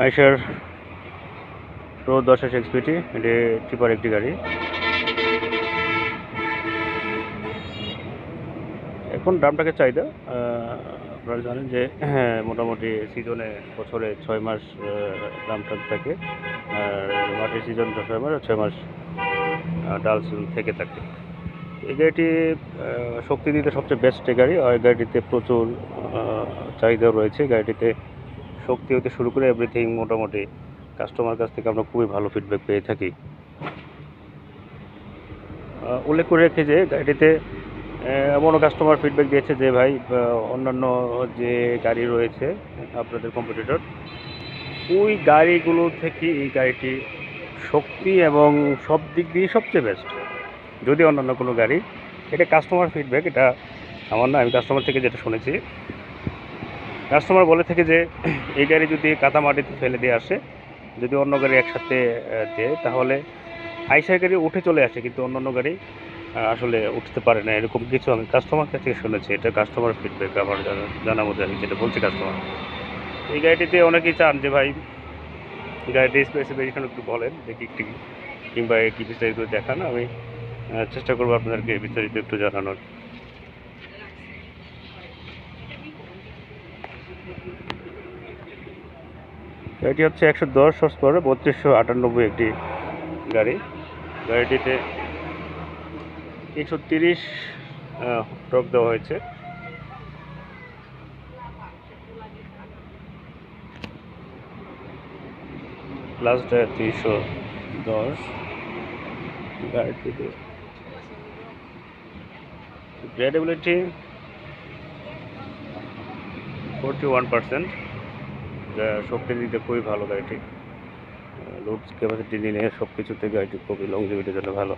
আইসার pro 10 XPT, এটি tipper একটি গাড়ি। এখন দামটাকে চাহিদা আপনারা জানেন যে হ্যাঁ, মোটামুটি সিজনে বছরে 6 মাস দামটা থাকে, আর মাটির সিজন 6 মাস, 6 মাস ডাল সিজন থেকে থাকে। এই গাড়িটি শক্তি দিতে সবচেয়ে বেস্ট গাড়ি, আর গাড়িটিতে প্রচুর চাহিদা রয়েছে। গাড়িটিতে শক্তি হতে শুরু করে এভরিথিং মোটামুটি কাস্টমার কাছ থেকে আমরা খুবই ভালো ফিডব্যাক পেয়ে থাকি। উল্লেখ করে রেখে যে গাড়িটিতে এমনও কাস্টমার ফিডব্যাক দিয়েছে যে ভাই, অন্যান্য যে গাড়ি রয়েছে আপনাদের কম্পিটিটর, ওই গাড়িগুলো থেকে এই গাড়িটি শক্তি এবং সব দিক দিয়ে সবচেয়ে বেস্ট। যদি অন্যান্য কোনো গাড়ি, এটা কাস্টমার ফিডব্যাক, এটা আমার না, আমি কাস্টমার থেকে যেটা শুনেছি। কাস্টমার বলে থাকে যে এই গাড়ি যদি কাদামাটিতে ফেলে দিয়ে আসে, যদি অন্য গাড়ি একসাথে দেয়, তাহলে আইসার গাড়ি উঠে চলে আসে, কিন্তু অন্যান্য গাড়ি আসলে উঠতে পারে না। এরকম কিছু আমি কাস্টমার কাছ থেকে শুনেছি। এটা কাস্টমার ফিডব্যাক আমার জানা মধ্যে আমি যেটা বলছি কাস্টমার। এই গাড়িটিতে অনেকেই চান যে ভাই গাড়িটির স্পেসিফিকেশন একটু বলেন, দেখি একটু, কিংবা কি বিস্তারিত দেখান। আমি চেষ্টা করবো আপনাদেরকে বিস্তারিত একটু জানানোর। এটি হচ্ছে 110 হর্স পাওয়ার 3298 একটি গাড়ি। গাড়িটিতে 130 টর্ক দেওয়া হয়েছে। লাস্ট 310 গাড়িটিতে গ্রেডেবিলিটি 41%, যা শক্তি দিতে খুবই ভালো গাড়িটি। লোড ক্যাপাসিটি নিয়ে সব কিছুতে গাড়িটি খুবই লংজিভিটির জন্য ভালো।